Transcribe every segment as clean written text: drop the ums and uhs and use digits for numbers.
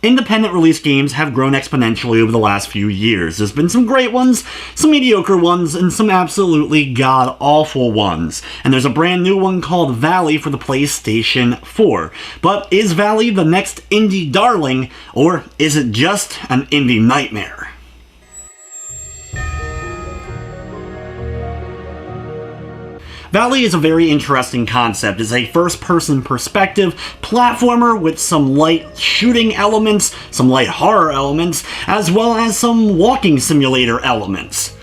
Independent release games have grown exponentially over the last few years. There's been some great ones, some mediocre ones, and some absolutely god-awful ones. And there's a brand new one called Valley for the PlayStation 4. But is Valley the next indie darling, or is it just an indie nightmare? Valley is a very interesting concept. It's a first-person perspective platformer with some light shooting elements, some light horror elements, as well as some walking simulator elements.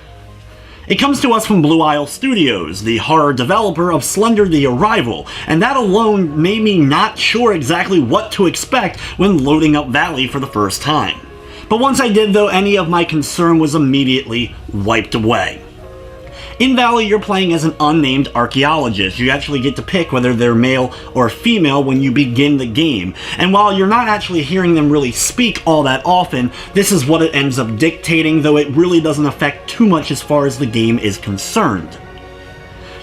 It comes to us from Blue Isle Studios, the horror developer of Slender the Arrival, and that alone made me not sure exactly what to expect when loading up Valley for the first time. But once I did though, any of my concern was immediately wiped away. In Valley, you're playing as an unnamed archaeologist. You actually get to pick whether they're male or female when you begin the game. And while you're not actually hearing them really speak all that often, this is what it ends up dictating, though it really doesn't affect too much as far as the game is concerned.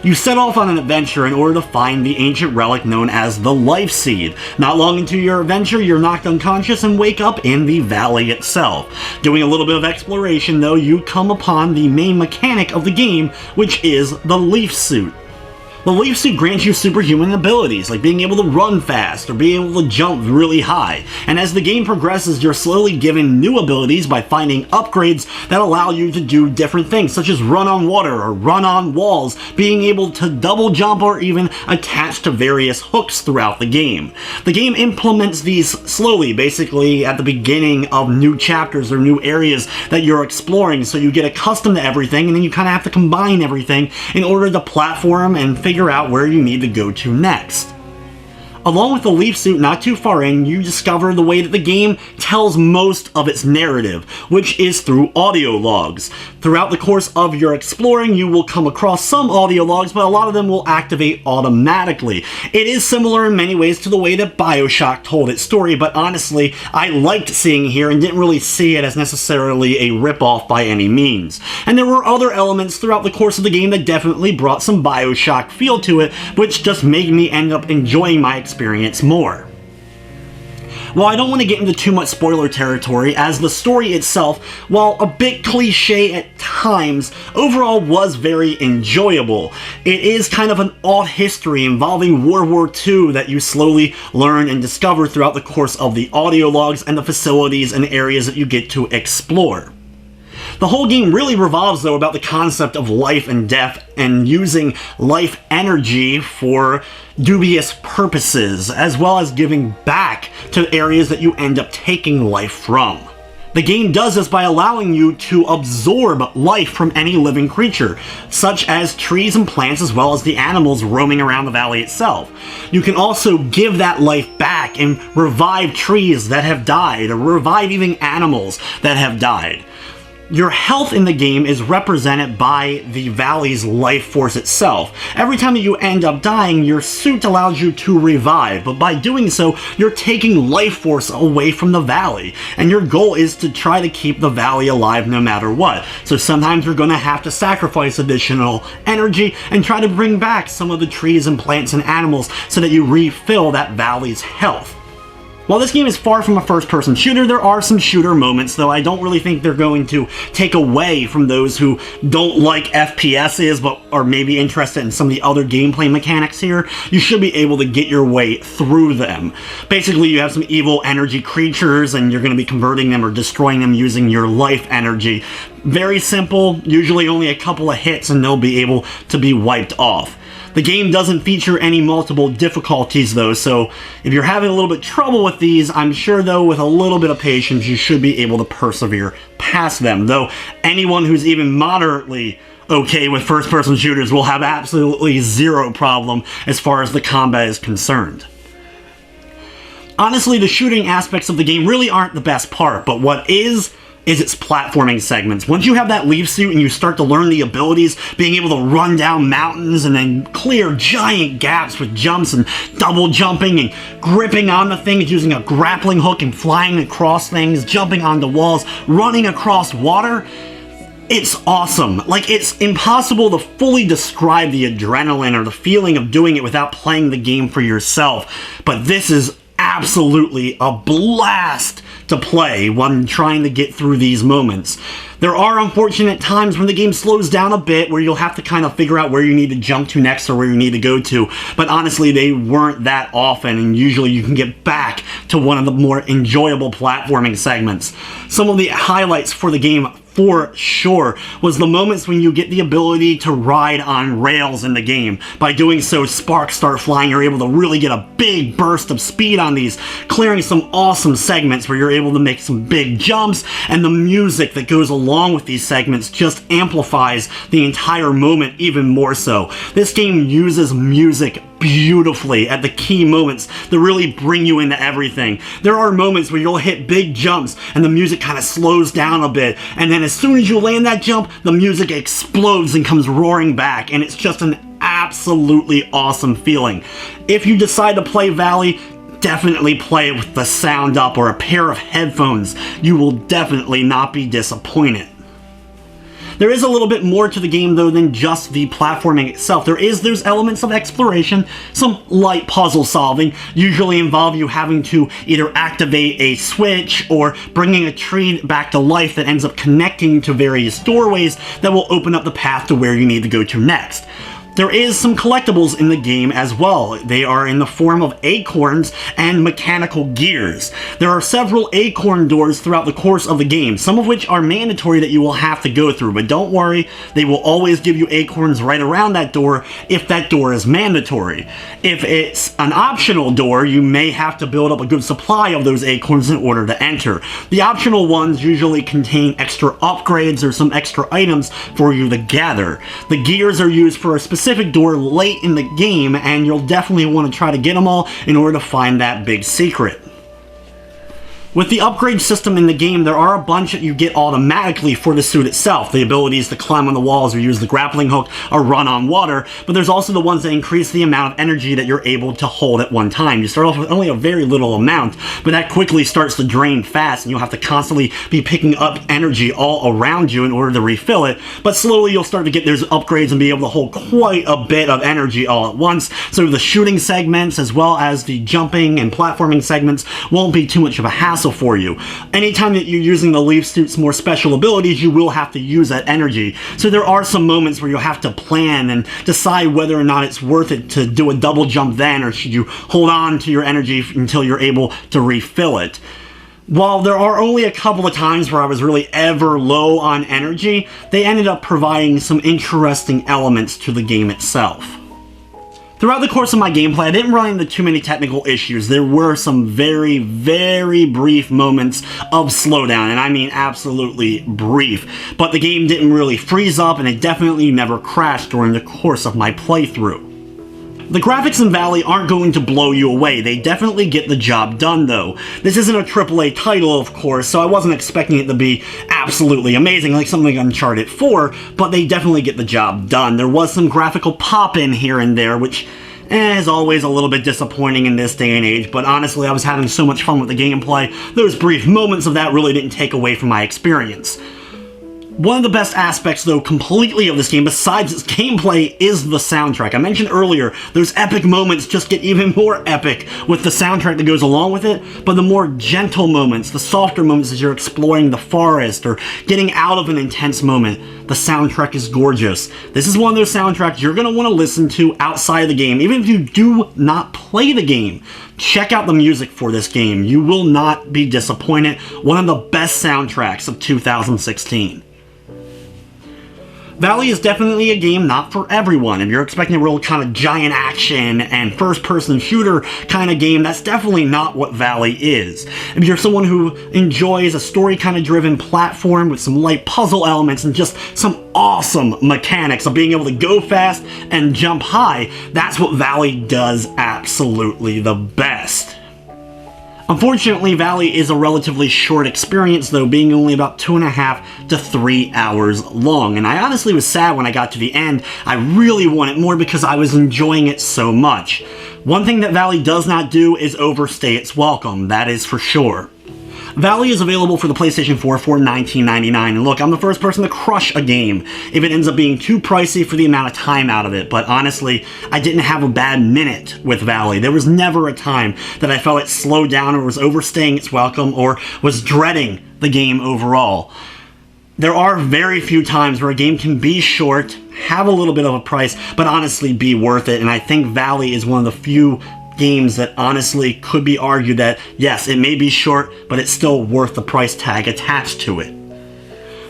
You set off on an adventure in order to find the ancient relic known as the Life Seed. Not long into your adventure, you're knocked unconscious and wake up in the valley itself. Doing a little bit of exploration though, you come upon the main mechanic of the game, which is the Leaf Suit. The Leaf Suit grants you superhuman abilities, like being able to run fast or being able to jump really high. And as the game progresses, you're slowly given new abilities by finding upgrades that allow you to do different things, such as run on water or run on walls, being able to double jump or even attach to various hooks throughout the game. The game implements these slowly, basically at the beginning of new chapters or new areas that you're exploring, so you get accustomed to everything and then you kind of have to combine everything in order to platform and figure out where you need to go to next. Along with the Leaf Suit not too far in, you discover the way that the game tells most of its narrative, which is through audio logs. Throughout the course of your exploring, you will come across some audio logs, but a lot of them will activate automatically. It is similar in many ways to the way that BioShock told its story, but honestly, I liked seeing here and didn't really see it as necessarily a ripoff by any means. And there were other elements throughout the course of the game that definitely brought some BioShock feel to it, which just made me end up enjoying my experience more. While I don't want to get into too much spoiler territory, as the story itself, while a bit cliche at times, overall was very enjoyable. It is kind of an odd history involving World War II that you slowly learn and discover throughout the course of the audio logs and the facilities and areas that you get to explore. The whole game really revolves, though, about the concept of life and death and using life energy for dubious purposes, as well as giving back to areas that you end up taking life from. The game does this by allowing you to absorb life from any living creature, such as trees and plants as well as the animals roaming around the valley itself. You can also give that life back and revive trees that have died, or revive even animals that have died. Your health in the game is represented by the valley's life force itself. Every time that you end up dying, your suit allows you to revive, but by doing so, you're taking life force away from the valley, and your goal is to try to keep the valley alive no matter what. So sometimes you're going to have to sacrifice additional energy and try to bring back some of the trees and plants and animals so that you refill that valley's health. While this game is far from a first-person shooter, there are some shooter moments, though I don't really think they're going to take away from those who don't like FPSs but are maybe interested in some of the other gameplay mechanics here. You should be able to get your way through them. Basically, you have some evil energy creatures and you're going to be converting them or destroying them using your life energy. Very simple, usually only a couple of hits and they'll be able to be wiped off. The game doesn't feature any multiple difficulties though, so if you're having a little bit trouble with these, I'm sure though with a little bit of patience you should be able to persevere past them, though anyone who's even moderately okay with first-person shooters will have absolutely zero problem as far as the combat is concerned. Honestly, the shooting aspects of the game really aren't the best part, but what is its platforming segments. Once you have that Leaf Suit and you start to learn the abilities, being able to run down mountains and then clear giant gaps with jumps and double jumping and gripping on the things using a grappling hook and flying across things, jumping onto walls, running across water, it's awesome. Like, it's impossible to fully describe the adrenaline or the feeling of doing it without playing the game for yourself, but this is absolutely a blast to play when trying to get through these moments. There are unfortunate times when the game slows down a bit where you'll have to kind of figure out where you need to jump to next or where you need to go to, but honestly they weren't that often, and usually you can get back to one of the more enjoyable platforming segments. Some of the highlights for the game for sure was the moments when you get the ability to ride on rails in the game. By doing so, sparks start flying. You're able to really get a big burst of speed on these, clearing some awesome segments where you're able to make some big jumps, and the music that goes along with these segments just amplifies the entire moment even more so. This game uses music beautifully at the key moments that really bring you into everything. There are moments where you'll hit big jumps and the music kind of slows down a bit, and then as soon as you land that jump, the music explodes and comes roaring back, and it's just an absolutely awesome feeling. If you decide to play Valley, definitely play it with the sound up or a pair of headphones. You will definitely not be disappointed. There is a little bit more to the game, though, than just the platforming itself. There's elements of exploration, some light puzzle solving, usually involve you having to either activate a switch or bringing a tree back to life that ends up connecting to various doorways that will open up the path to where you need to go to next. There is some collectibles in the game as well. They are in the form of acorns and mechanical gears. There are several acorn doors throughout the course of the game, some of which are mandatory that you will have to go through, but don't worry, they will always give you acorns right around that door if that door is mandatory. If it's an optional door, you may have to build up a good supply of those acorns in order to enter. The optional ones usually contain extra upgrades or some extra items for you to gather. The gears are used for a specific door late in the game, and you'll definitely want to try to get them all in order to find that big secret. With the upgrade system in the game, there are a bunch that you get automatically for the suit itself. The abilities to climb on the walls or use the grappling hook or run on water, but there's also the ones that increase the amount of energy that you're able to hold at one time. You start off with only a very little amount, but that quickly starts to drain fast, and you'll have to constantly be picking up energy all around you in order to refill it, but slowly you'll start to get those upgrades and be able to hold quite a bit of energy all at once, so the shooting segments as well as the jumping and platforming segments won't be too much of a hassle for you. Anytime that you're using the leaf suit's more special abilities, you will have to use that energy. So there are some moments where you'll have to plan and decide whether or not it's worth it to do a double jump then, or should you hold on to your energy until you're able to refill it. While there are only a couple of times where I was really ever low on energy, they ended up providing some interesting elements to the game itself. Throughout the course of my gameplay, I didn't run into too many technical issues. There were some very, very brief moments of slowdown, and I mean absolutely brief. But the game didn't really freeze up, and it definitely never crashed during the course of my playthrough. The graphics in Valley aren't going to blow you away. They definitely get the job done, though. This isn't a AAA title, of course, so I wasn't expecting it to be absolutely amazing, like something like Uncharted 4, but they definitely get the job done. There was some graphical pop in here and there, which is always a little bit disappointing in this day and age, but honestly, I was having so much fun with the gameplay, those brief moments of that really didn't take away from my experience. One of the best aspects, though, completely of this game, besides its gameplay, is the soundtrack. I mentioned earlier, those epic moments just get even more epic with the soundtrack that goes along with it, but the more gentle moments, the softer moments as you're exploring the forest or getting out of an intense moment, the soundtrack is gorgeous. This is one of those soundtracks you're going to want to listen to outside of the game, even if you do not play the game. Check out the music for this game. You will not be disappointed. One of the best soundtracks of 2016. Valley is definitely a game not for everyone. If you're expecting a real kind of giant action and first-person shooter kind of game, that's definitely not what Valley is. If you're someone who enjoys a story kind of driven platform with some light puzzle elements and just some awesome mechanics of being able to go fast and jump high, that's what Valley does absolutely the best. Unfortunately, Valley is a relatively short experience, though, being only about 2.5 to 3 hours long, and I honestly was sad when I got to the end. I really wanted more because I was enjoying it so much. One thing that Valley does not do is overstay its welcome, that is for sure. Valley is available for the PlayStation 4 for $19.99, and look, I'm the first person to crush a game if it ends up being too pricey for the amount of time out of it, but honestly, I didn't have a bad minute with Valley. There was never a time that I felt it slowed down or was overstaying its welcome or was dreading the game overall. There are very few times where a game can be short, have a little bit of a price, but honestly be worth it, and I think Valley is one of the few games that honestly could be argued that, yes, it may be short, but it's still worth the price tag attached to it.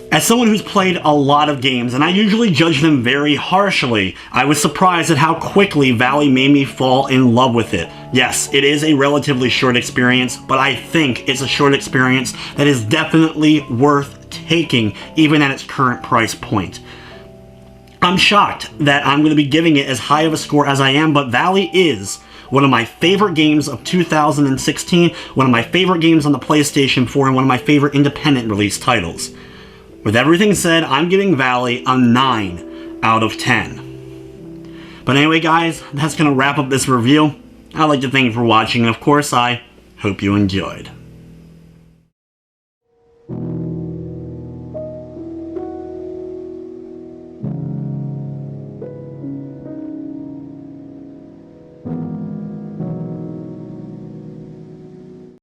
As someone who's played a lot of games, and I usually judge them very harshly, I was surprised at how quickly Valley made me fall in love with it. Yes, it is a relatively short experience, but I think it's a short experience that is definitely worth taking, even at its current price point. I'm shocked that I'm going to be giving it as high of a score as I am, but Valley is one of my favorite games of 2016, one of my favorite games on the PlayStation 4, and one of my favorite independent release titles. With everything said, I'm giving Valley a 9 out of 10. But anyway, guys, that's going to wrap up this review. I'd like to thank you for watching, and of course, I hope you enjoyed.